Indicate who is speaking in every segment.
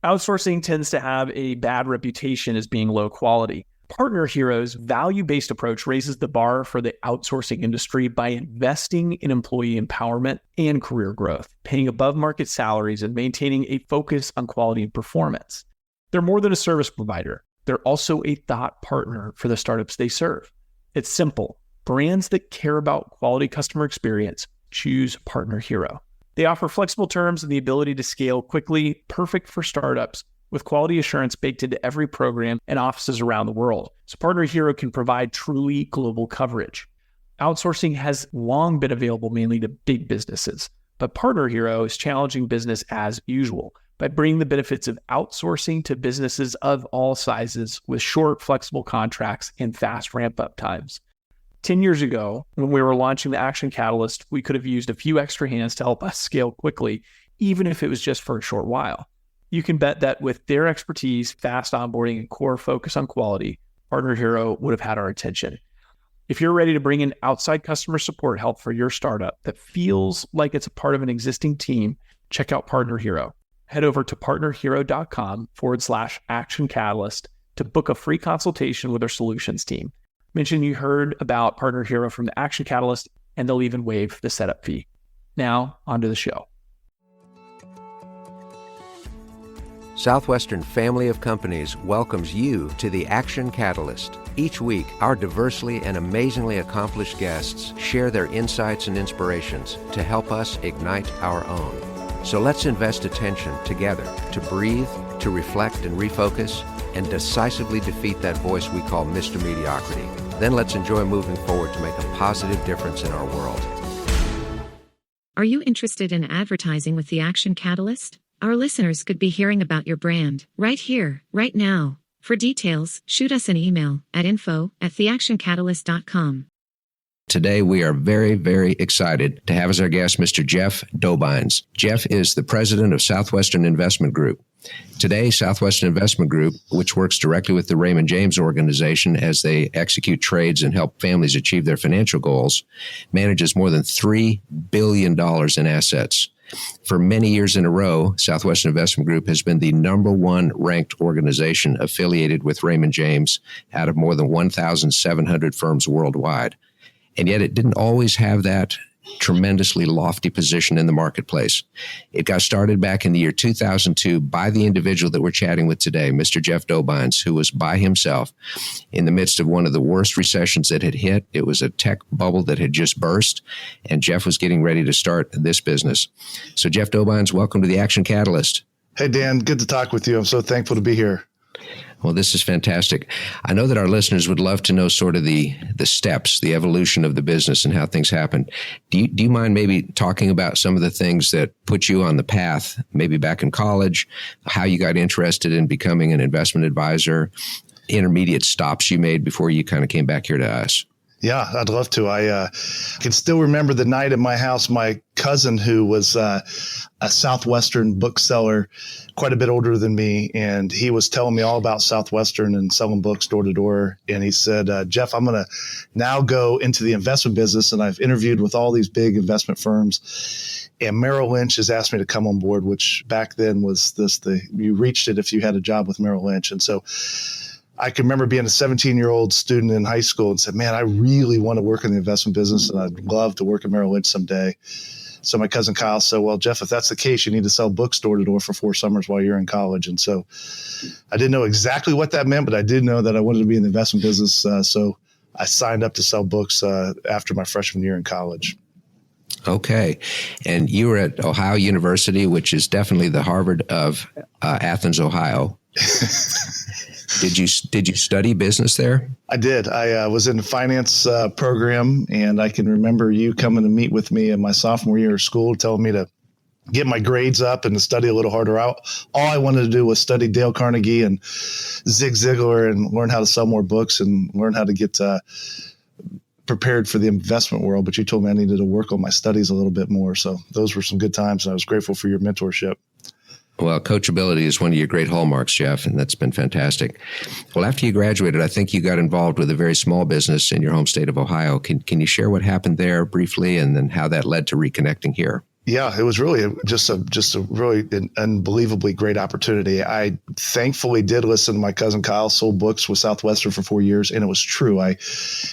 Speaker 1: Outsourcing tends to have a bad reputation as being low quality. Partner Hero's value-based approach raises the bar for the outsourcing industry by investing in employee empowerment and career growth, paying above-market salaries, and maintaining a focus on quality and performance. They're more than a service provider. They're also a thought partner for the startups they serve. It's simple. Brands that care about quality customer experience choose Partner Hero. They offer flexible terms and the ability to scale quickly, perfect for startups, with quality assurance baked into every program and offices around the world. So Partner Hero can provide truly global coverage. Outsourcing has long been available mainly to big businesses, but Partner Hero is challenging business as usual by bringing the benefits of outsourcing to businesses of all sizes with short, flexible contracts and fast ramp-up times. 10 years ago, when we were launching the Action Catalyst, we could have used a few extra hands to help us scale quickly, even if it was just for a short while. You can bet that with their expertise, fast onboarding, and core focus on quality, Partner Hero would have had our attention. If you're ready to bring in outside customer support help for your startup that feels like it's a part of an existing team, check out Partner Hero. Head over to partnerhero.com/Action Catalyst to book a free consultation with our solutions team. Mention you heard about Partner Hero from the Action Catalyst, and they'll even waive the setup fee. Now, on to the show.
Speaker 2: Southwestern Family of Companies welcomes you to the Action Catalyst. Each week, our diversely and amazingly accomplished guests share their insights and inspirations to help us ignite our own. So let's invest attention together to breathe, to reflect and refocus, and decisively defeat that voice we call Mr. Mediocrity. Then let's enjoy moving forward to make a positive difference in our world.
Speaker 3: Are you interested in advertising with the Action Catalyst? Our listeners could be hearing about your brand right here, right now. For details, shoot us an email at info@theactioncatalyst.com.
Speaker 2: Today, we are very, very excited to have as our guest Mr. Jeff Dobyns. Jeff is the president of Southwestern Investment Group. Today, Southwestern Investment Group, which works directly with the Raymond James organization as they execute trades and help families achieve their financial goals, manages more than $3 billion in assets. For many years in a row, Southwestern Investment Group has been the number one ranked organization affiliated with Raymond James out of more than 1,700 firms worldwide. And yet it didn't always have that tremendously lofty position in the marketplace. It got started back in the year 2002 by the individual that we're chatting with today, Mr. Jeff Dobyns, who was by himself in the midst of one of the worst recessions that had hit. It was a tech bubble that had just burst, and Jeff was getting ready to start this business. So Jeff Dobyns, welcome to the Action Catalyst.
Speaker 4: Hey, Dan, good to talk with you. I'm so thankful to be here.
Speaker 2: Well, this is fantastic. I know that our listeners would love to know sort of the steps, the evolution of the business and how things happened. Do you mind maybe talking about some of the things that put you on the path, maybe back in college, how you got interested in becoming an investment advisor, intermediate stops you made before you kind of came back here to us?
Speaker 4: Yeah, I'd love to. I can still remember the night at my house. My cousin, who was a Southwestern bookseller, quite a bit older than me, and he was telling me all about Southwestern and selling books door to door. And he said, Jeff, I'm going to now go into the investment business. And I've interviewed with all these big investment firms. And Merrill Lynch has asked me to come on board, which back then was you reached it if you had a job with Merrill Lynch. And so I can remember being a 17-year-old student in high school and said, man, I really want to work in the investment business and I'd love to work at Merrill Lynch someday. So my cousin Kyle said, well, Jeff, if that's the case, you need to sell books door to door for 4 summers while you're in college. And so I didn't know exactly what that meant, but I did know that I wanted to be in the investment business. So I signed up to sell books after my freshman year in college.
Speaker 2: Okay. And you were at Ohio University, which is definitely the Harvard of Athens, Ohio. Did you study business there?
Speaker 4: I did. I was in the finance program, and I can remember you coming to meet with me in my sophomore year of school, telling me to get my grades up and to study a little harder. All I wanted to do was study Dale Carnegie and Zig Ziglar and learn how to sell more books and learn how to get prepared for the investment world. But you told me I needed to work on my studies a little bit more. So those were some good times, and I was grateful for your mentorship.
Speaker 2: Well, coachability is one of your great hallmarks, Jeff, and that's been fantastic. Well, after you graduated, I think you got involved with a very small business in your home state of Ohio. Can you share what happened there briefly and then how that led to reconnecting here?
Speaker 4: Yeah, it was really just a really an unbelievably great opportunity. I thankfully did listen to my cousin Kyle, sold books with Southwestern for 4 years, and it was true. I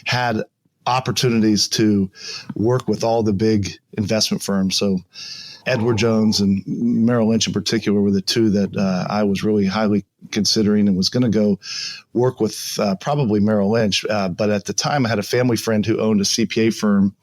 Speaker 4: had opportunities to work with all the big investment firms. So Edward Jones and Merrill Lynch in particular were the two that I was really highly considering and was going to go work with probably Merrill Lynch. But at the time, I had a family friend who owned a CPA firm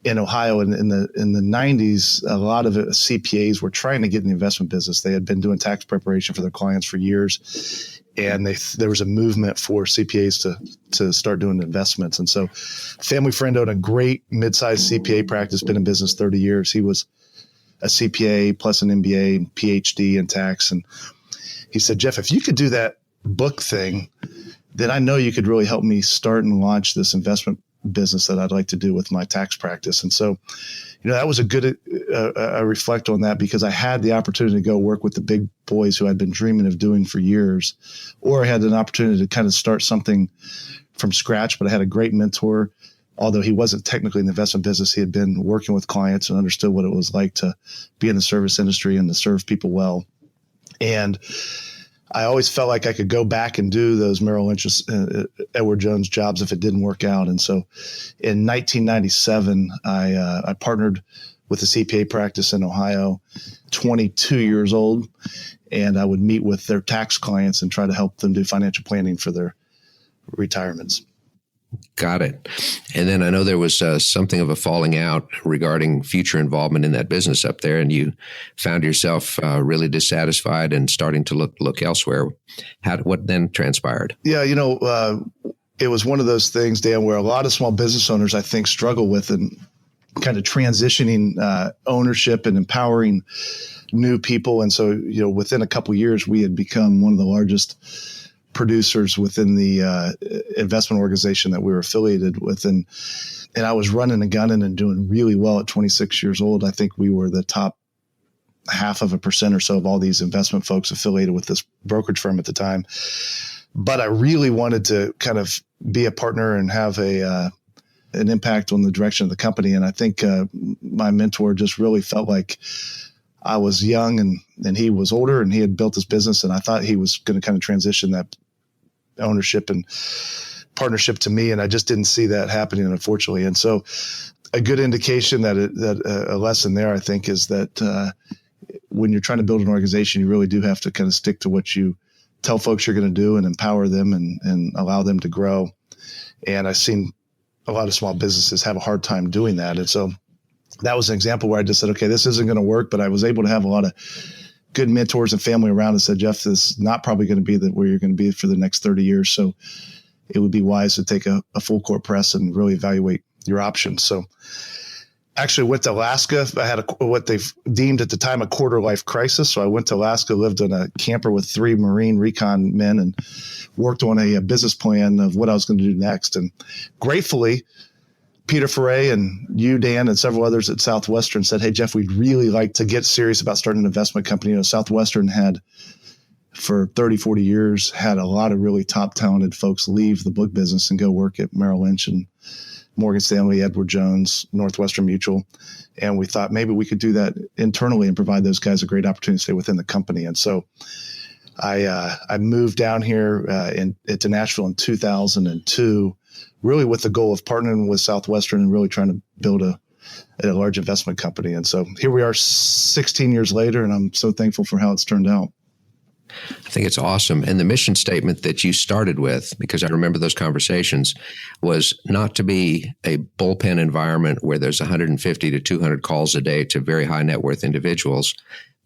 Speaker 4: in Ohio. And in the 90s, a lot of CPAs were trying to get in the investment business. They had been doing tax preparation for their clients for years. And there was a movement for CPAs to start doing investments. And so family friend owned a great mid-sized CPA practice, been in business 30 years. He was a CPA plus an MBA and PhD in tax. And he said, Jeff, if you could do that book thing, then I know you could really help me start and launch this investment business that I'd like to do with my tax practice. And so, that was a good, I reflect on that because I had the opportunity to go work with the big boys who I'd been dreaming of doing for years, or I had an opportunity to kind of start something from scratch, but I had a great mentor. Although he wasn't technically in the investment business, he had been working with clients and understood what it was like to be in the service industry and to serve people well. And I always felt like I could go back and do those Merrill Lynch, Edward Jones jobs if it didn't work out. And so in 1997, I partnered with a CPA practice in Ohio, 22 years old, and I would meet with their tax clients and try to help them do financial planning for their retirements.
Speaker 2: Got it. And then I know there was something of a falling out regarding future involvement in that business up there, and you found yourself really dissatisfied and starting to look elsewhere. What then transpired?
Speaker 4: Yeah, it was one of those things, Dan, where a lot of small business owners, I think, struggle with and kind of transitioning ownership and empowering new people. And so, within a couple of years, we had become one of the largest producers within the investment organization that we were affiliated with. And I was running and gunning and doing really well at 26 years old. I think we were the top 0.5% or so of all these investment folks affiliated with this brokerage firm at the time. But I really wanted to kind of be a partner and have an impact on the direction of the company. And I think my mentor just really felt like I was young and he was older and he had built his business. And I thought he was going to kind of transition that ownership and partnership to me. And I just didn't see that happening, unfortunately. And so a good indication that a lesson there, I think, is that when you're trying to build an organization, you really do have to kind of stick to what you tell folks you're going to do and empower them and allow them to grow. And I've seen a lot of small businesses have a hard time doing that. And so that was an example where I just said, okay, this isn't going to work, but I was able to have a lot of good mentors and family around and said, Jeff, this is not probably going to be where you're going to be for the next 30 years. So it would be wise to take a full court press and really evaluate your options. So actually went to Alaska. I had what they've deemed at the time a quarter life crisis. So I went to Alaska, lived in a camper with 3 Marine recon men and worked on a business plan of what I was going to do next. And gratefully, Peter Foray and you, Dan, and several others at Southwestern said, hey, Jeff, we'd really like to get serious about starting an investment company. Southwestern had, for 30, 40 years, had a lot of really top talented folks leave the book business and go work at Merrill Lynch and Morgan Stanley, Edward Jones, Northwestern Mutual. And we thought maybe we could do that internally and provide those guys a great opportunity to stay within the company. And so I moved down here to Nashville in 2002, really with the goal of partnering with Southwestern and really trying to build a large investment company. And so here we are 16 years later, and I'm so thankful for how it's turned out.
Speaker 2: I think it's awesome. And the mission statement that you started with, because I remember those conversations, was not to be a bullpen environment where there's 150 to 200 calls a day to very high net worth individuals,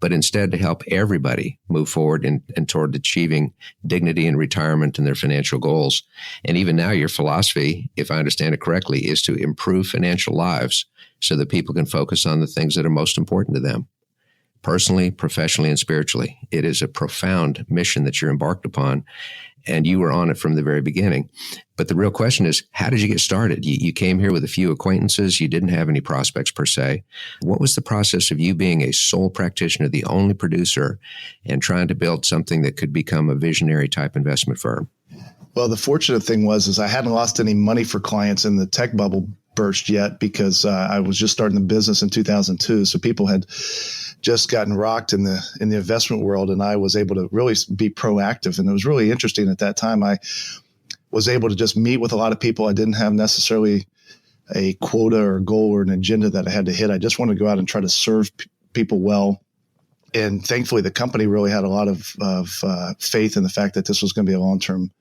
Speaker 2: but instead to help everybody move forward and toward achieving dignity in retirement and their financial goals. And even now, your philosophy, if I understand it correctly, is to improve financial lives so that people can focus on the things that are most important to them, personally, professionally, and spiritually. It is a profound mission that you're embarked upon, and you were on it from the very beginning. But the real question is, how did you get started? You came here with a few acquaintances. You didn't have any prospects per se. What was the process of you being a sole practitioner, the only producer, and trying to build something that could become a visionary type investment firm?
Speaker 4: Well, the fortunate thing was I hadn't lost any money for clients in the tech bubble burst yet because I was just starting the business in 2002. So people had just gotten rocked in the investment world, and I was able to really be proactive. And it was really interesting at that time. I was able to just meet with a lot of people. I didn't have necessarily a quota or a goal or an agenda that I had to hit. I just wanted to go out and try to serve people well. And thankfully, the company really had a lot of faith in the fact that this was going to be a long-term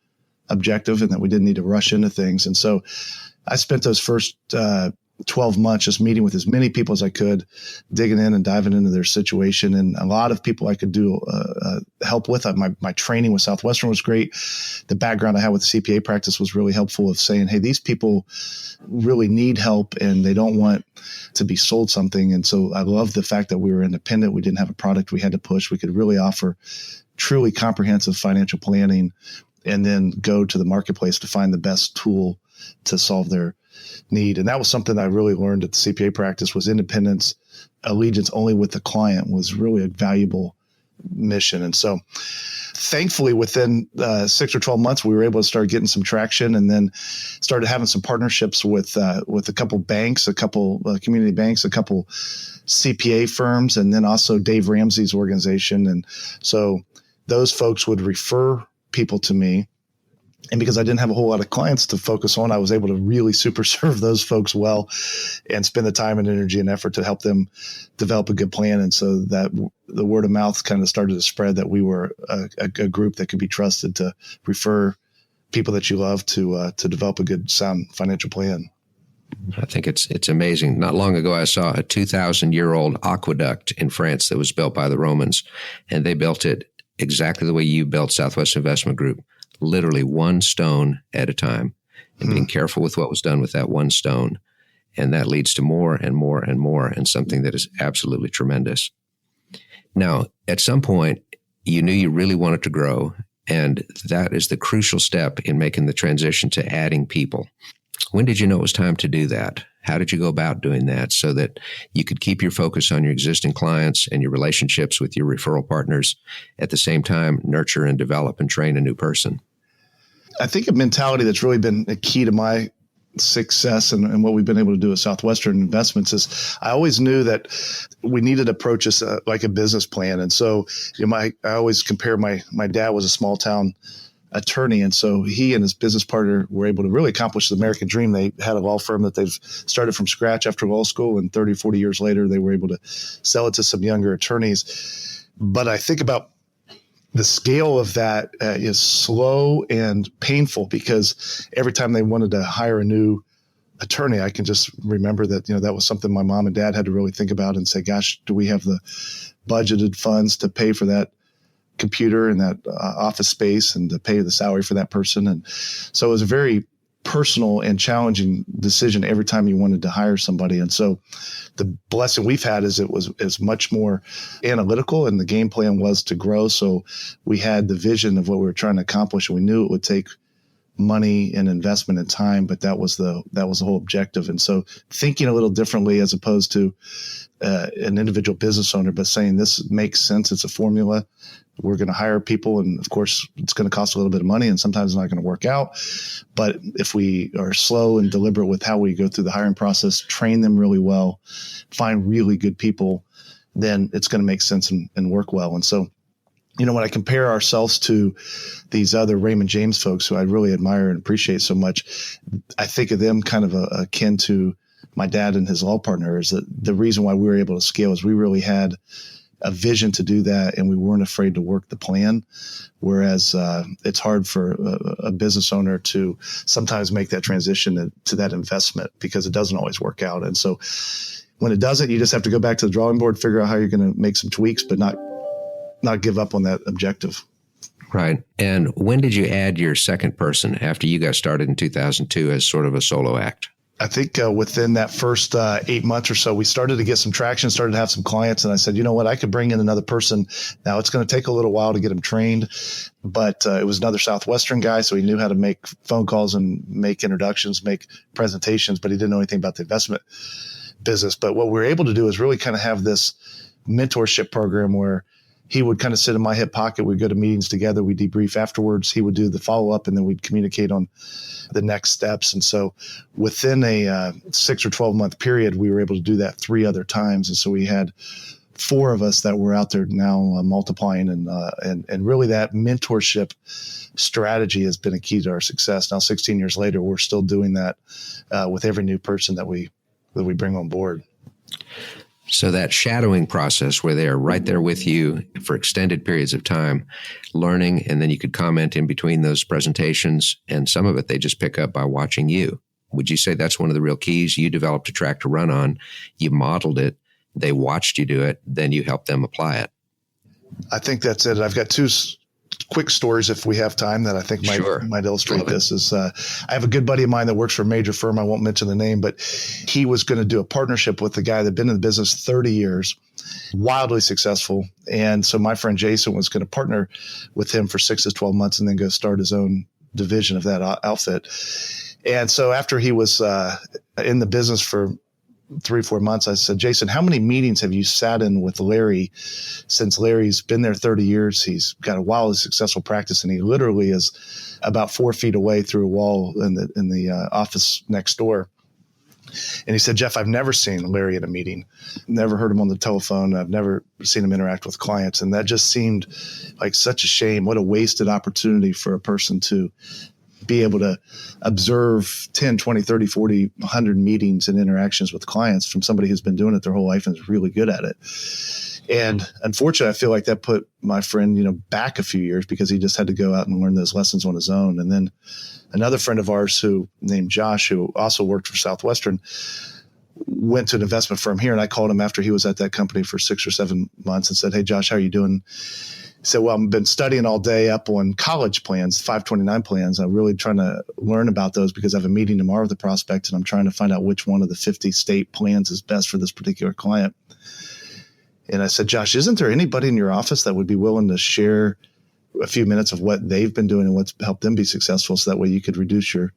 Speaker 4: objective and that we didn't need to rush into things. And so I spent those first 12 months just meeting with as many people as I could, digging in and diving into their situation. And a lot of people I could do help with. My training with Southwestern was great. The background I had with the CPA practice was really helpful of saying, hey, these people really need help and they don't want to be sold something. And so I love the fact that we were independent. We didn't have a product we had to push. We could really offer truly comprehensive financial planning and then go to the marketplace to find the best tool to solve their need. And that was something I really learned at the CPA practice was independence, allegiance only with the client was really a valuable mission. And so thankfully within 6 or 12 months, we were able to start getting some traction and then started having some partnerships with a couple banks, a couple community banks, a couple CPA firms, and then also Dave Ramsey's organization. And so those folks would refer people to me. And because I didn't have a whole lot of clients to focus on, I was able to really super serve those folks well and spend the time and energy and effort to help them develop a good plan. And so that the word of mouth kind of started to spread that we were a group that could be trusted to refer people that you love to develop a good, sound financial plan.
Speaker 2: I think it's amazing. Not long ago, I saw a 2,000-year-old aqueduct in France that was built by the Romans, and they built it exactly the way you built Southwestern Investment Group. Literally one stone at a time and being careful with what was done with that one stone. And that leads to more and more and more and something that is absolutely tremendous. Now, at some point, you knew you really wanted to grow, and that is the crucial step in making the transition to adding people. When did you know it was time to do that? How did you go about doing that so that you could keep your focus on your existing clients and your relationships with your referral partners, at the same time nurture and develop and train a new person?
Speaker 4: I think a mentality that's really been a key to my success and what we've been able to do at Southwestern Investments is I always knew that we needed to approach this like a business plan. And so I always compare my dad was a small town attorney. And so he and his business partner were able to really accomplish the American dream. They had a law firm that they've started from scratch after law school. And 30, 40 years later, they were able to sell it to some younger attorneys. But I think about the scale of that is slow and painful because every time they wanted to hire a new attorney, I can just remember that, that was something my mom and dad had to really think about and say, gosh, do we have the budgeted funds to pay for that computer and that office space and to pay the salary for that person? And so it was a very personal and challenging decision every time you wanted to hire somebody. And so the blessing we've had is it was much more analytical, and the game plan was to grow. So we had the vision of what we were trying to accomplish, and we knew it would take money and investment and time, but that was the whole objective. And so thinking a little differently as opposed to an individual business owner, but saying this makes sense. It's a formula. We're going to hire people, and of course, it's going to cost a little bit of money, and sometimes it's not going to work out. But if we are slow and deliberate with how we go through the hiring process, train them really well, find really good people, then it's going to make sense and work well. And so, when I compare ourselves to these other Raymond James folks who I really admire and appreciate so much, I think of them kind of akin to my dad and his law partner. Is that the reason why we were able to scale is we really had a vision to do that, and we weren't afraid to work the plan. Whereas it's hard for a business owner to sometimes make that transition to that investment because it doesn't always work out. And so when it doesn't, you just have to go back to the drawing board, figure out how you're going to make some tweaks, but not give up on that objective.
Speaker 2: Right. And when did you add your second person after you got started in 2002 as sort of a solo act?
Speaker 4: I think within that first 8 months or so, we started to get some traction, started to have some clients. And I said, you know what, I could bring in another person. Now it's going to take a little while to get him trained, but it was another Southwestern guy. So he knew how to make phone calls and make introductions, make presentations, but he didn't know anything about the investment business. But what we were able to do is really kind of have this mentorship program where he would kind of sit in my hip pocket. We'd go to meetings together. We'd debrief afterwards. He would do the follow-up, and then we'd communicate on the next steps. And so within a 6 or 12-month period, we were able to do that 3 other times. And so we had 4 of us that were out there now multiplying. And really that mentorship strategy has been a key to our success. Now, 16 years later, we're still doing that with every new person that we bring on board.
Speaker 2: So that shadowing process where they're right there with you for extended periods of time, learning, and then you could comment in between those presentations, and some of it they just pick up by watching you. Would you say that's one of the real keys? You developed a track to run on, you modeled it, they watched you do it, then you helped them apply it.
Speaker 4: I think that's it. I've got 2 quick stories if we have time that I think might illustrate this. Is I have a good buddy of mine that works for a major firm. I won't mention the name, but he was going to do a partnership with the guy that had been in the business 30 years, wildly successful. And so my friend Jason was going to partner with him for 6 to 12 months and then go start his own division of that outfit. And so after he was in the business for 3 or 4 months, I said, Jason, how many meetings have you sat in with Larry since Larry's been there 30 years? He's got a wildly successful practice, and he literally is about 4 feet away through a wall in the office next door. And he said, Jeff, I've never seen Larry in a meeting, never heard him on the telephone. I've never seen him interact with clients. And that just seemed like such a shame. What a wasted opportunity for a person to be able to observe 10, 20, 30, 40, 100 meetings and interactions with clients from somebody who's been doing it their whole life and is really good at it. And unfortunately, I feel like that put my friend, back a few years because he just had to go out and learn those lessons on his own. And then another friend of ours named Josh, who also worked for Southwestern, went to an investment firm here. And I called him after he was at that company for 6 or 7 months and said, hey, Josh, how are you doing? He said, well, I've been studying all day up on college plans, 529 plans. I'm really trying to learn about those because I have a meeting tomorrow with the prospect, and I'm trying to find out which one of the 50 state plans is best for this particular client. And I said, Josh, isn't there anybody in your office that would be willing to share a few minutes of what they've been doing and what's helped them be successful so that way you could reduce your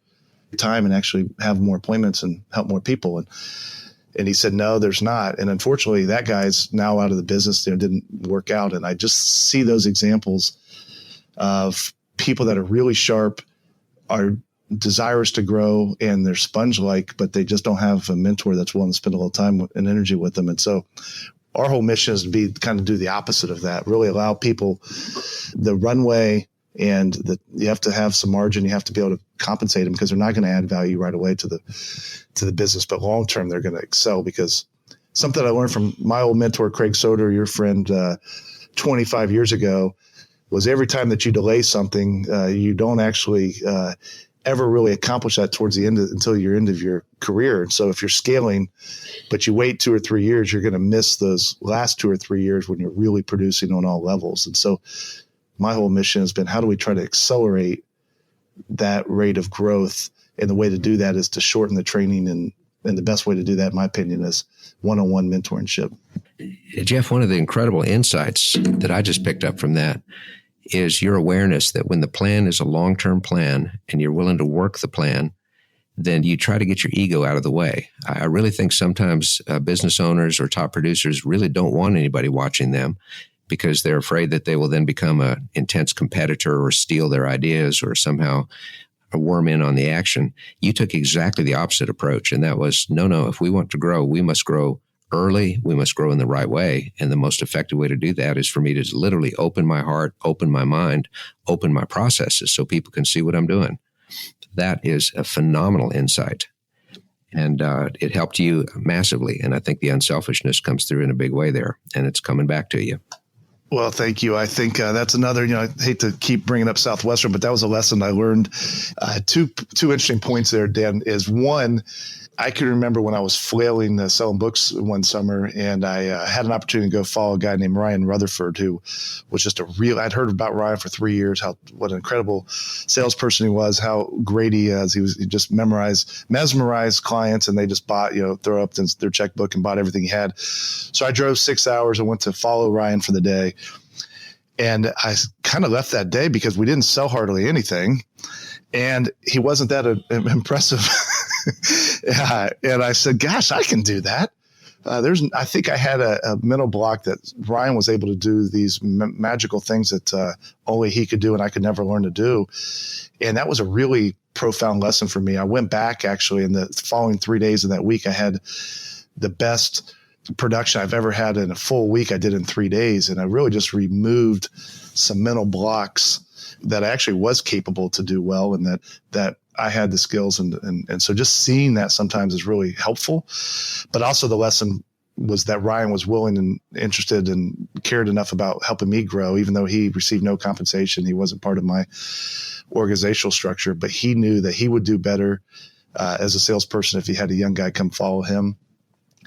Speaker 4: time and actually have more appointments and help more people? And he said, no, there's not. And unfortunately, that guy's now out of the business. Didn't work out. And I just see those examples of people that are really sharp, are desirous to grow, and they're sponge-like, but they just don't have a mentor that's willing to spend a little time and energy with them. And so our whole mission is to kind of do the opposite of that, really allow people the runway, and you have to have some margin. You have to be able to compensate them because they're not going to add value right away to the business, but long term they're going to excel. Because something I learned from my old mentor Craig Soder, your friend, 25 years ago, was every time that you delay something, you don't actually ever really accomplish that towards the end until your end of your career. And so if you're scaling, but you wait 2 or 3 years, you're going to miss those last 2 or 3 years when you're really producing on all levels. And so my whole mission has been, how do we try to accelerate that rate of growth? And the way to do that is to shorten the training. And the best way to do that, in my opinion, is one-on-one mentorship.
Speaker 2: Jeff, one of the incredible insights that I just picked up from that is your awareness that when the plan is a long-term plan and you're willing to work the plan, then you try to get your ego out of the way. I really think sometimes business owners or top producers really don't want anybody watching them, because they're afraid that they will then become an intense competitor or steal their ideas or somehow worm in on the action. You took exactly the opposite approach, and that was, no, if we want to grow, we must grow early, we must grow in the right way. And the most effective way to do that is for me to literally open my heart, open my mind, open my processes so people can see what I'm doing. That is a phenomenal insight. And it helped you massively. And I think the unselfishness comes through in a big way there, and it's coming back to you.
Speaker 4: Well, thank you. I think that's another, I hate to keep bringing up Southwestern, but that was a lesson I learned. Two interesting points there, Dan, is one, I can remember when I was flailing selling books one summer, and I had an opportunity to go follow a guy named Ryan Rutherford, who was just I'd heard about Ryan for 3 years, what an incredible salesperson he was, how great he is. He just mesmerized clients, and they just bought, throw up their checkbook and bought everything he had. So I drove 6 hours and went to follow Ryan for the day. And I kind of left that day because we didn't sell hardly anything, and he wasn't that impressive. Yeah. And I said, gosh, I can do that. I think I had a mental block that Ryan was able to do these magical things that only he could do and I could never learn to do. And that was a really profound lesson for me. I went back actually in the following 3 days of that week. I had the best production I've ever had in a full week. I did in 3 days. And I really just removed some mental blocks that I actually was capable to do well, and that I had the skills. And so just seeing that sometimes is really helpful. But also the lesson was that Ryan was willing and interested and cared enough about helping me grow, even though he received no compensation. He wasn't part of my organizational structure, but he knew that he would do better as a salesperson if he had a young guy come follow him.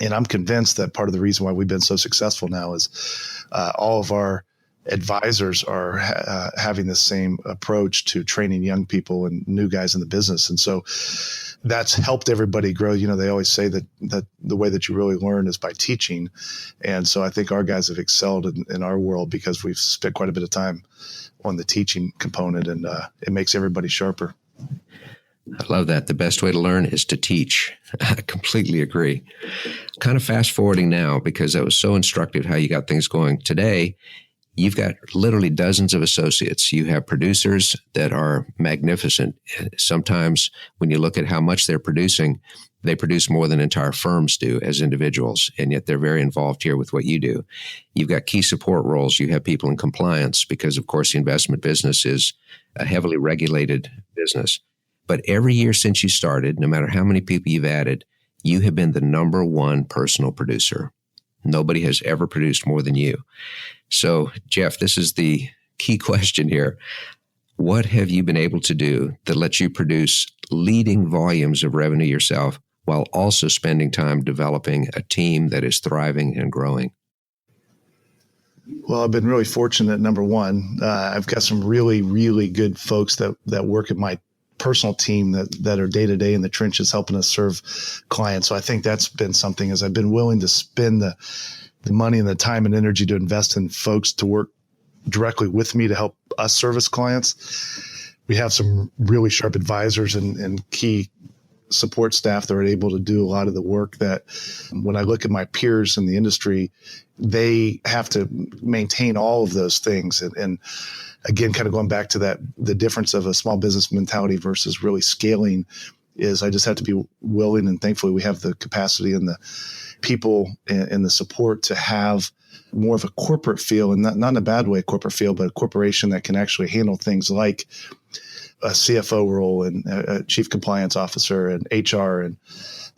Speaker 4: And I'm convinced that part of the reason why we've been so successful now is all of our advisors are having the same approach to training young people and new guys in the business. And so that's helped everybody grow. You know, they always say that the way that you really learn is by teaching. And so I think our guys have excelled in our world because we've spent quite a bit of time on the teaching component, and it makes everybody sharper.
Speaker 2: I love that. The best way to learn is to teach. I completely agree. Kind of fast forwarding now, because that was so instructive how you got things going. Today, you've got literally dozens of associates. You have producers that are magnificent. Sometimes when you look at how much they're producing, they produce more than entire firms do as individuals, and yet they're very involved here with what you do. You've got key support roles. You have people in compliance because, of course, the investment business is a heavily regulated business. But every year since you started, no matter how many people you've added, you have been the number one personal producer. Nobody has ever produced more than you. So, Jeff, this is the key question here. What have you been able to do that lets you produce leading volumes of revenue yourself while also spending time developing a team that is thriving and growing?
Speaker 4: Well, I've been really fortunate. Number one, I've got some really, really good folks that work at my personal team that are day to day in the trenches helping us serve clients. So I think that's been something, as I've been willing to spend the money and the time and energy to invest in folks to work directly with me to help us service clients. We have some really sharp advisors and key support staff that are able to do a lot of the work that when I look at my peers in the industry, they have to maintain all of those things. And again, kind of going back to the difference of a small business mentality versus really scaling is I just have to be willing, and thankfully we have the capacity and the people and the support to have more of a corporate feel, and not in a bad way, corporate feel, but a corporation that can actually handle things like a CFO role and a chief compliance officer and HR and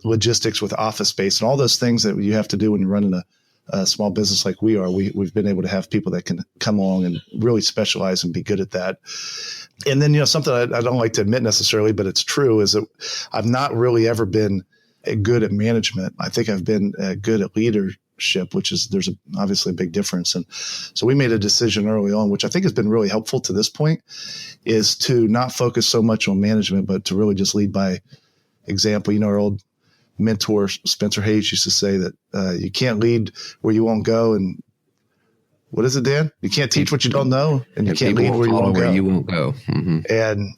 Speaker 4: logistics with office space and all those things that you have to do when you're running a small business like we are. We've been able to have people that can come along and really specialize and be good at that. And then, something I don't like to admit necessarily, but it's true, is that I've not really ever been good at management. I think I've been good at leadership, there's obviously a big difference. And so we made a decision early on, which I think has been really helpful to this point, is to not focus so much on management, but to really just lead by example. Our old mentor, Spencer Hayes, used to say that you can't lead where you won't go. And what is it, Dan? You can't teach what you don't know, and you can't lead where you won't go. Mm-hmm.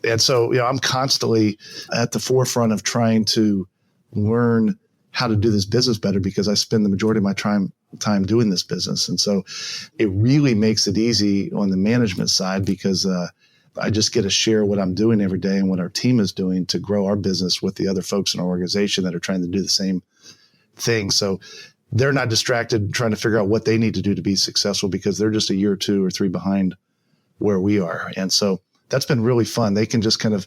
Speaker 4: And so, I'm constantly at the forefront of trying to learn how to do this business better, because I spend the majority of my time doing this business. And so it really makes it easy on the management side, because I just get to share what I'm doing every day and what our team is doing to grow our business with the other folks in our organization that are trying to do the same thing. So they're not distracted trying to figure out what they need to do to be successful, because they're just a year or 2 or 3 behind where we are. And so that's been really fun. They can just kind of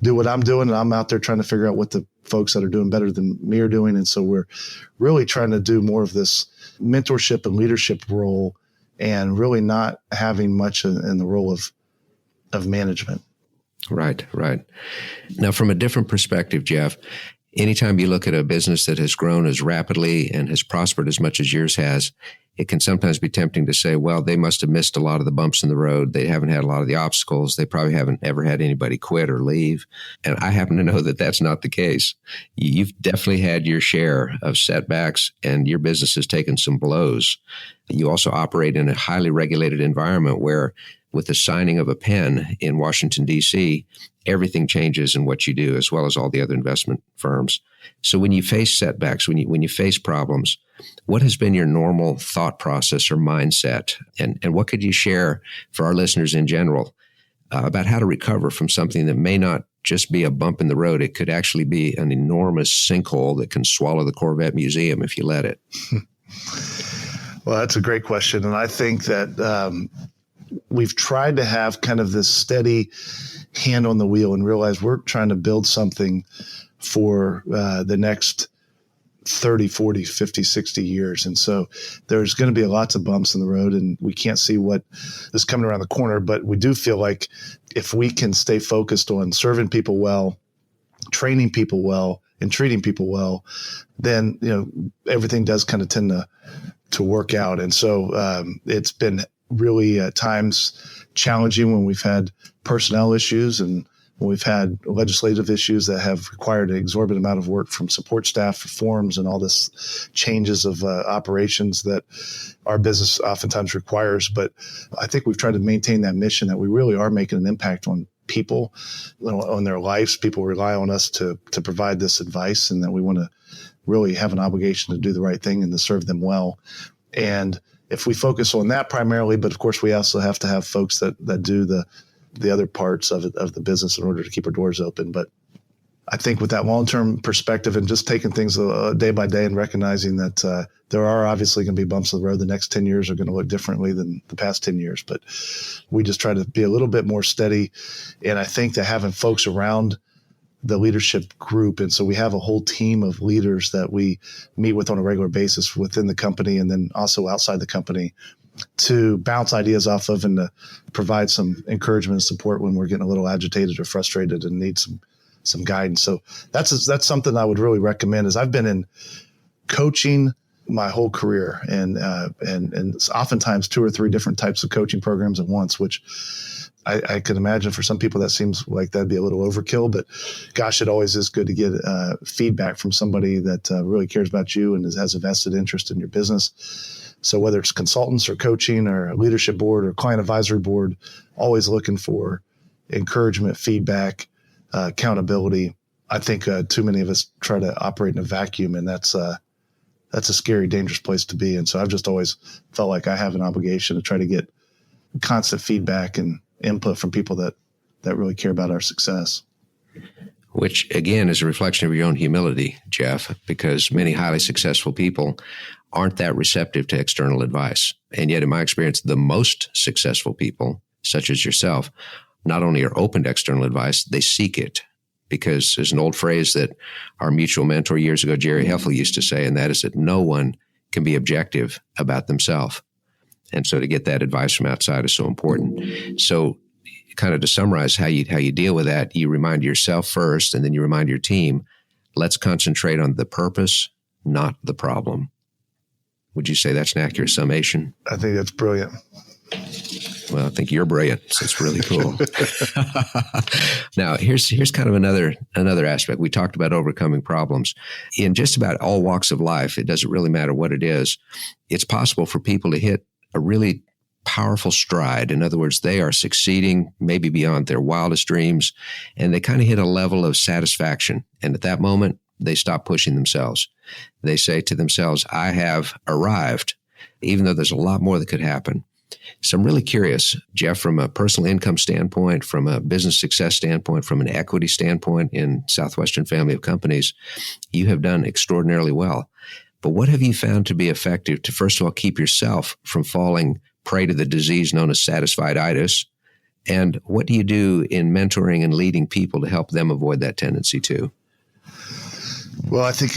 Speaker 4: do what I'm doing, and I'm out there trying to figure out what the folks that are doing better than me are doing. And so we're really trying to do more of this mentorship and leadership role, and really not having much in the role of management.
Speaker 2: Right. Now, from a different perspective, Jeff, anytime you look at a business that has grown as rapidly and has prospered as much as yours has, it can sometimes be tempting to say, well, they must have missed a lot of the bumps in the road. They haven't had a lot of the obstacles. They probably haven't ever had anybody quit or leave. And I happen to know that that's not the case. You've definitely had your share of setbacks, and your business has taken some blows. You also operate in a highly regulated environment where, with the signing of a pen in Washington, D.C., everything changes in what you do, as well as all the other investment firms. So when you face setbacks, when you face problems, What has been your normal thought process or mindset? And what could you share for our listeners in general about how to recover from something that may not just be a bump in the road? It could actually be an enormous sinkhole that can swallow the Corvette Museum if you let it.
Speaker 4: Well, that's a great question. And I think that we've tried to have kind of this steady hand on the wheel and realize we're trying to build something for the next 30, 40, 50, 60 years. And so there's going to be lots of bumps in the road, and we can't see what is coming around the corner. But we do feel like if we can stay focused on serving people well, training people well, and treating people well, then, everything does kind of tend to work out. And so it's been really at times challenging when we've had personnel issues and when we've had legislative issues that have required an exorbitant amount of work from support staff, reforms, and all this changes of operations that our business oftentimes requires. But I think we've tried to maintain that mission that we really are making an impact on people, on their lives. People rely on us to provide this advice, and that we want to really have an obligation to do the right thing and to serve them well. And if we focus on that primarily, but of course we also have to have folks that do the other parts of the business in order to keep our doors open. But I think with that long-term perspective and just taking things day by day and recognizing that there are obviously going to be bumps in the road. The next 10 years are going to look differently than the past 10 years, but we just try to be a little bit more steady. And I think that having folks around the leadership group, and so we have a whole team of leaders that we meet with on a regular basis within the company and then also outside the company, to bounce ideas off of and to provide some encouragement and support when we're getting a little agitated or frustrated and need some guidance. So that's something I would really recommend. Is I've been in coaching my whole career, and oftentimes 2 or 3 different types of coaching programs at once, which I can imagine for some people that seems like that'd be a little overkill, but gosh, it always is good to get feedback from somebody that really cares about you and has a vested interest in your business. So whether it's consultants or coaching or a leadership board or client advisory board, always looking for encouragement, feedback, accountability. I think too many of us try to operate in a vacuum, and that's a scary, dangerous place to be. And so I've just always felt like I have an obligation to try to get constant feedback and input from people that really care about our success.
Speaker 2: Which, again, is a reflection of your own humility, Jeff, because many highly successful people aren't that receptive to external advice. And yet, in my experience, the most successful people, such as yourself, not only are open to external advice, they seek it. Because there's an old phrase that our mutual mentor years ago, Jerry Heffel, used to say, and that is that no one can be objective about themselves. And so to get that advice from outside is so important. So kind of to summarize how you deal with that, you remind yourself first, and then you remind your team, let's concentrate on the purpose, not the problem. Would you say that's an accurate summation?
Speaker 4: I think that's brilliant.
Speaker 2: Well, I think you're brilliant. So it's really cool. Now, here's kind of another aspect. We talked about overcoming problems. In just about all walks of life, it doesn't really matter what it is. It's possible for people to hit a really powerful stride. In other words, they are succeeding maybe beyond their wildest dreams, and they kind of hit a level of satisfaction. And at that moment, they stop pushing themselves. They say to themselves, I have arrived, even though there's a lot more that could happen. So I'm really curious, Jeff, from a personal income standpoint, from a business success standpoint, from an equity standpoint in Southwestern family of companies, you have done extraordinarily well. But what have you found to be effective to, first of all, keep yourself from falling prey to the disease known as satisfied-itis? And what do you do in mentoring and leading people to help them avoid that tendency too?
Speaker 4: Well, I think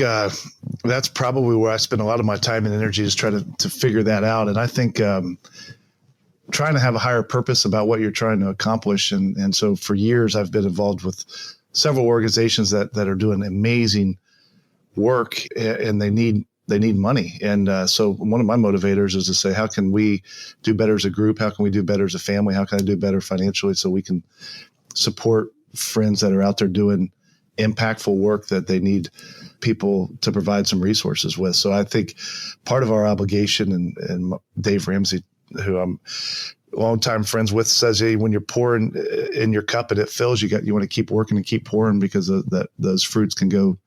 Speaker 4: that's probably where I spend a lot of my time and energy, is try to figure that out. And I think trying to have a higher purpose about what you're trying to accomplish. And so for years, I've been involved with several organizations that are doing amazing work, and they need money. And so one of my motivators is to say, how can we do better as a group? How can we do better as a family? How can I do better financially so we can support friends that are out there doing impactful work that they need people to provide some resources with? So I think part of our obligation, and Dave Ramsey, who I'm longtime friends with, says, hey, when you're pouring in your cup and it fills, you want to keep working and keep pouring, because those fruits can go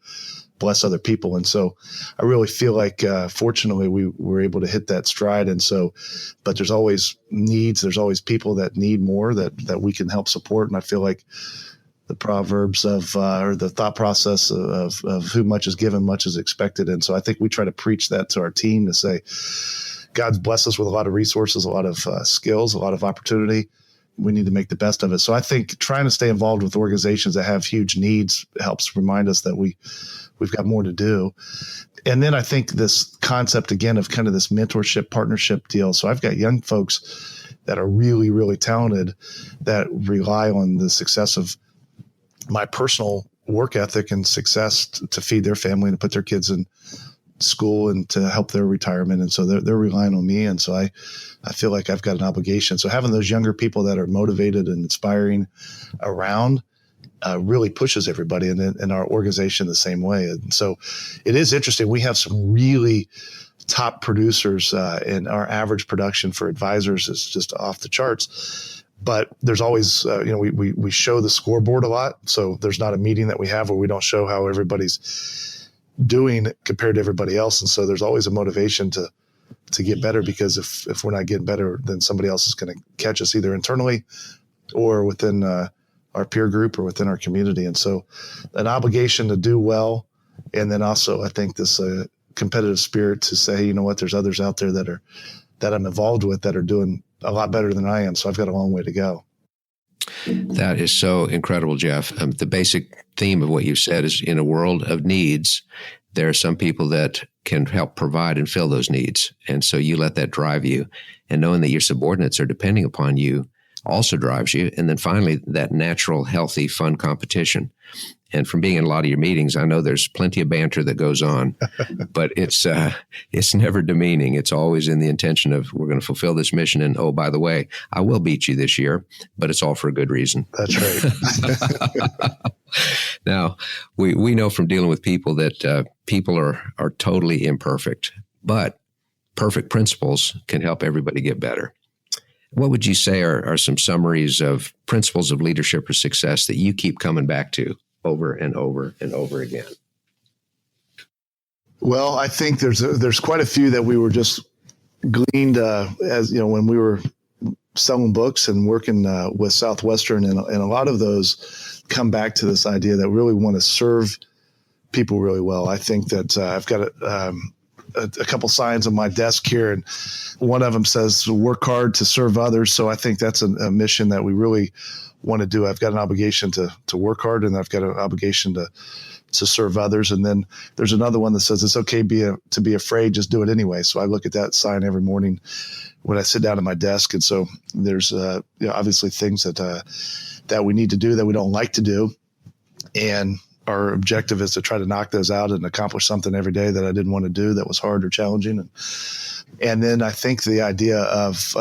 Speaker 4: bless other people. And so I really feel like, fortunately, we were able to hit that stride. And so, but there's always needs. There's always people that need more that we can help support. And I feel like the proverbs of, or the thought process of who much is given, much is expected. And so I think we try to preach that to our team to say, God's blessed us with a lot of resources, a lot of skills, a lot of opportunity. We need to make the best of it. So I think trying to stay involved with organizations that have huge needs helps remind us that we've got more to do. And then I think this concept, again, of kind of this mentorship partnership deal. So I've got young folks that are really, really talented that rely on the success of my personal work ethic and success to feed their family and to put their kids in school and to help their retirement. And so they're relying on me. And so I feel like I've got an obligation. So having those younger people that are motivated and inspiring around really pushes everybody in our organization the same way. And so it is interesting. We have some really top producers, and our average production for advisors is just off the charts. But there's always, we show the scoreboard a lot. So there's not a meeting that we have where we don't show how everybody's doing compared to everybody else. And so there's always a motivation to get better, because if we're not getting better, then somebody else is going to catch us either internally or within our peer group or within our community. And so an obligation to do well. And then also I think this competitive spirit to say, you know what, there's others out there that I'm involved with that are doing a lot better than I am. So I've got a long way to go.
Speaker 2: That is so incredible, Jeff. The basic theme of what you said is, in a world of needs, there are some people that can help provide and fill those needs. And so you let that drive you. And knowing that your subordinates are depending upon you also drives you. And then finally, that natural, healthy, fun competition. And from being in a lot of your meetings, I know there's plenty of banter that goes on, but it's never demeaning. It's always in the intention of, we're going to fulfill this mission. And, oh, by the way, I will beat you this year, but it's all for a good reason.
Speaker 4: That's right.
Speaker 2: Now, we know from dealing with people that people are totally imperfect, but perfect principles can help everybody get better. What would you say are some summaries of principles of leadership or success that you keep coming back to over and over and over again?
Speaker 4: Well, I think there's quite a few that we were just gleaned as when we were selling books and working with Southwestern, and a lot of those come back to this idea that we really want to serve people really well. I think that I've got a couple signs on my desk here, and one of them says work hard to serve others. So I think that's a mission that we really want to do. I've got an obligation to work hard, and I've got an obligation to serve others. And then there's another one that says it's okay to be afraid, just do it anyway. So I look at that sign every morning when I sit down at my desk. And so there's obviously things that we need to do that we don't like to do, and our objective is to try to knock those out and accomplish something every day that I didn't want to do, that was hard or challenging. And then I think the idea of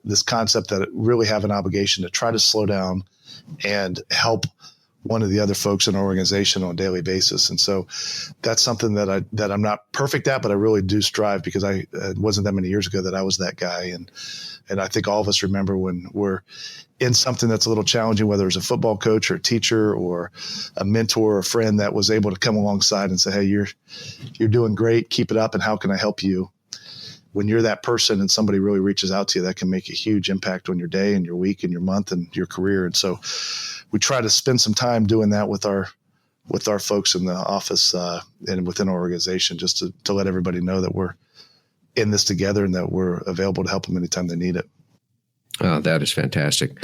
Speaker 4: this concept that really have an obligation to try to slow down and help one of the other folks in our organization on a daily basis. And so that's something that I'm not perfect at, but I really do strive, because it wasn't that many years ago that I was that guy. And I think all of us remember when we're in something that's a little challenging, whether it's a football coach or a teacher or a mentor or a friend that was able to come alongside and say, hey, you're doing great, keep it up, and how can I help you? When you're that person and somebody really reaches out to you, that can make a huge impact on your day and your week and your month and your career. And so we try to spend some time doing that with our folks in the office and within our organization, just to let everybody know that we're in this together and that we're available to help them anytime they need it.
Speaker 2: Oh, that is fantastic.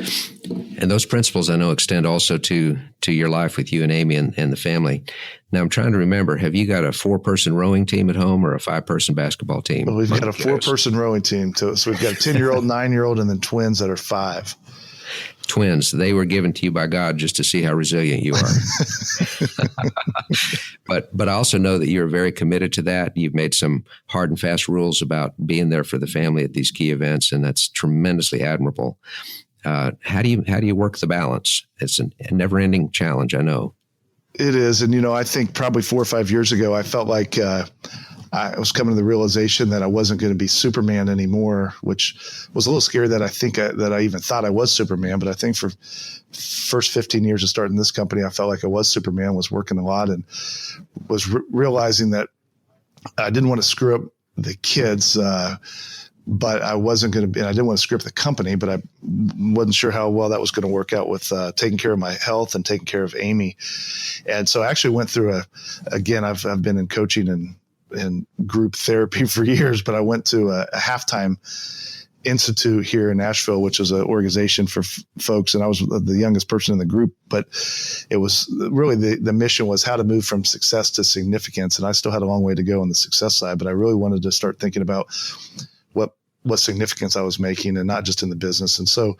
Speaker 2: And those principles, I know, extend also to your life with you and Amy and the family. Now, I'm trying to remember, have you got a 4-person rowing team at home or a 5-person basketball team?
Speaker 4: Well, we've got a 4-person rowing team. So we've got a 10-year-old, 9-year-old, and then twins that are 5.
Speaker 2: Twins, they were given to you by God just to see how resilient you are. But I also know that you're very committed to that. You've made some hard and fast rules about being there for the family at these key events, and that's tremendously admirable. How do you work the balance? It's a never-ending challenge, I know.
Speaker 4: It is. And, I think probably 4 or 5 years ago, I felt like I I was coming to the realization that I wasn't going to be Superman anymore, which was a little scary that I even thought I was Superman. But I think for first 15 years of starting this company, I felt like I was Superman, was working a lot, and was realizing that I didn't want to screw up the kids, but I wasn't going to be, and I didn't want to screw up the company, but I wasn't sure how well that was going to work out with taking care of my health and taking care of Amy. And so I actually went through I've been in coaching and group therapy for years, but I went to a halftime institute here in Nashville, which is an organization for folks. And I was the youngest person in the group, but it was really the mission was how to move from success to significance. And I still had a long way to go on the success side, but I really wanted to start thinking about what significance I was making, and not just in the business. And so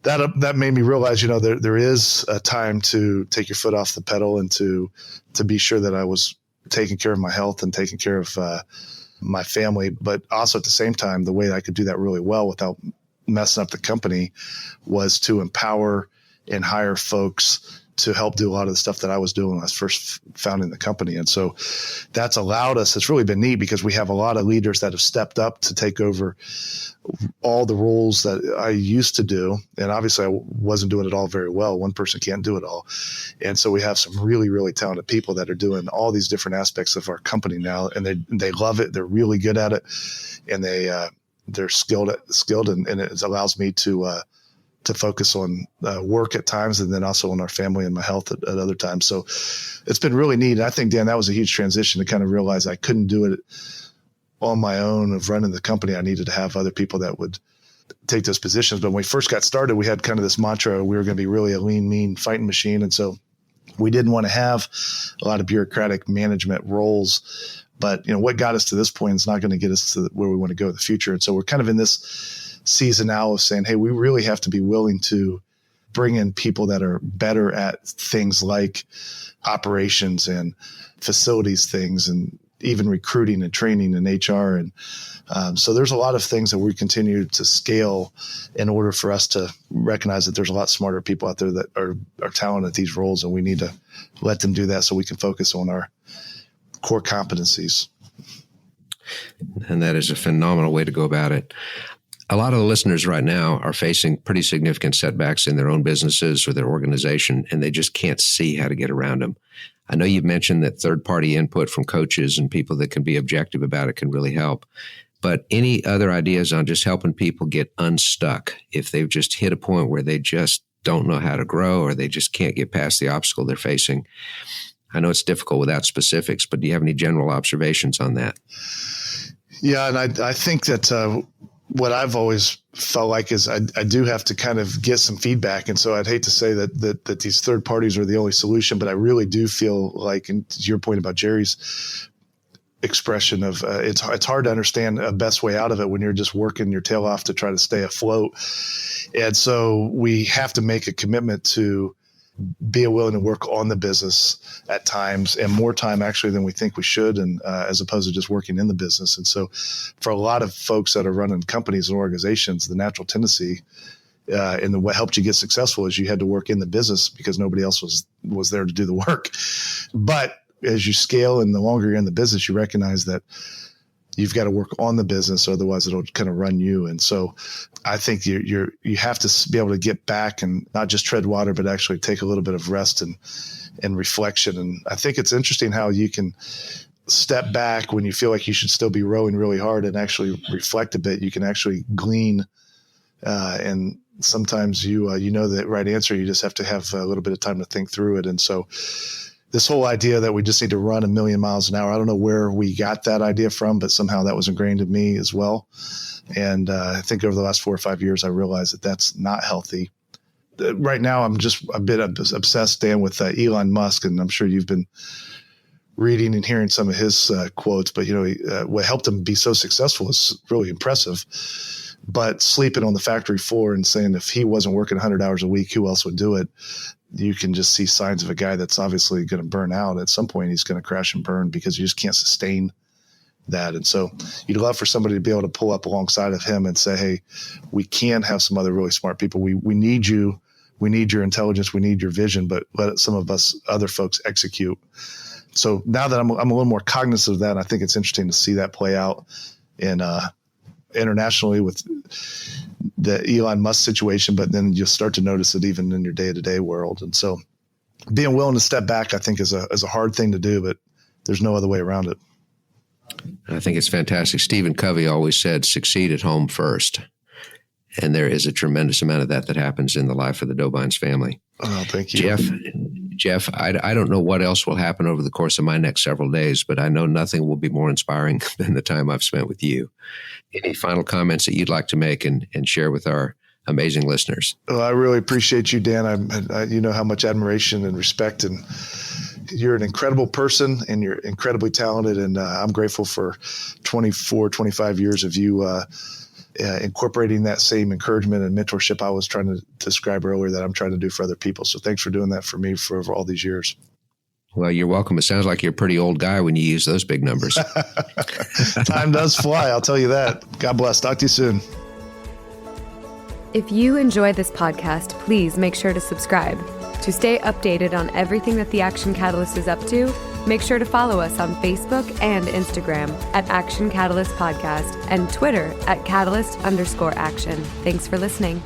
Speaker 4: that made me realize, there is a time to take your foot off the pedal and to be sure that I was taking care of my health and taking care of my family. But also at the same time, the way I could do that really well without messing up the company was to empower and hire folks to help do a lot of the stuff that I was doing when I was first founding the company. And so that's allowed us, it's really been neat because we have a lot of leaders that have stepped up to take over all the roles that I used to do. And obviously I wasn't doing it all very well. One person can't do it all. And so we have some really, really talented people that are doing all these different aspects of our company now. And they love it. They're really good at it. And they're skilled and it allows me to focus on work at times, and then also on our family and my health at other times. So it's been really neat. And I think, Dan, that was a huge transition to kind of realize I couldn't do it on my own of running the company. I needed to have other people that would take those positions. But when we first got started, we had kind of this mantra, we were going to be really a lean, mean fighting machine. And so we didn't want to have a lot of bureaucratic management roles. But, what got us to this point is not going to get us to where we want to go in the future. And so we're kind of in this season now of saying, hey, we really have to be willing to bring in people that are better at things like operations and facilities things, and even recruiting and training and HR. And so there's a lot of things that we continue to scale in order for us to recognize that there's a lot smarter people out there that are talented at these roles, and we need to let them do that so we can focus on our core competencies.
Speaker 2: And that is a phenomenal way to go about it. A lot of the listeners right now are facing pretty significant setbacks in their own businesses or their organization, and they just can't see how to get around them. I know you've mentioned that third-party input from coaches and people that can be objective about it can really help. But any other ideas on just helping people get unstuck if they've just hit a point where they just don't know how to grow, or they just can't get past the obstacle they're facing? I know it's difficult without specifics, but do you have any general observations on that?
Speaker 4: Yeah, and I think that what I've always felt like is I do have to kind of get some feedback. And so I'd hate to say that these third parties are the only solution, but I really do feel like, and to your point about Jerry's expression of it's hard to understand a best way out of it when you're just working your tail off to try to stay afloat. And so we have to make a commitment to be willing to work on the business at times, and more time actually than we think we should, and as opposed to just working in the business. And so for a lot of folks that are running companies and organizations, the natural tendency and what helped you get successful is you had to work in the business because nobody else was there to do the work. But as you scale and the longer you're in the business, you recognize that you've got to work on the business, otherwise it'll kind of run you. And so I think you have to be able to get back and not just tread water, but actually take a little bit of rest and reflection. And I think it's interesting how you can step back when you feel like you should still be rowing really hard and actually reflect a bit. You can actually glean, and sometimes you know the right answer. You just have to have a little bit of time to think through it. And so this whole idea that we just need to run 1,000,000 miles an hour, I don't know where we got that idea from, but somehow that was ingrained in me as well. And I think over the last 4 or 5 years, I realized that that's not healthy. Right now, I'm just a bit obsessed, Dan, with Elon Musk, and I'm sure you've been reading and hearing some of his quotes, but what helped him be so successful is really impressive. But sleeping on the factory floor and saying if he wasn't working 100 hours a week, who else would do it? You can just see signs of a guy that's obviously going to burn out. At some point, he's going to crash and burn because you just can't sustain that. And so you'd love for somebody to be able to pull up alongside of him and say, hey, we can have some other really smart people. We need you. We need your intelligence. We need your vision, but let some of us other folks execute So now that I'm a little more cognizant of that, I think it's interesting to see that play out in internationally with the Elon Musk situation, but then you'll start to notice it even in your day-to-day world. And so being willing to step back, I think is a hard thing to do, but there's no other way around it.
Speaker 2: I think it's fantastic. Stephen Covey always said, succeed at home first. And there is a tremendous amount of that happens in the life of the Dobyns family.
Speaker 4: Oh, thank you.
Speaker 2: Jeff, I don't know what else will happen over the course of my next several days, but I know nothing will be more inspiring than the time I've spent with you. Any final comments that you'd like to make and share with our amazing listeners?
Speaker 4: Well, I really appreciate you, Dan. You know how much admiration and respect, and you're an incredible person and you're incredibly talented. And I'm grateful for 24, 25 years of you incorporating that same encouragement and mentorship I was trying to describe earlier that I'm trying to do for other people. So thanks for doing that for me for all these years.
Speaker 2: Well, you're welcome. It sounds like you're a pretty old guy when you use those big numbers.
Speaker 4: Time does fly, I'll tell you that. God bless. Talk to you soon.
Speaker 5: If you enjoy this podcast, please make sure to subscribe. To stay updated on everything that the Action Catalyst is up to, make sure to follow us on Facebook and Instagram at Action Catalyst Podcast and Twitter at Catalyst_Action. Thanks for listening.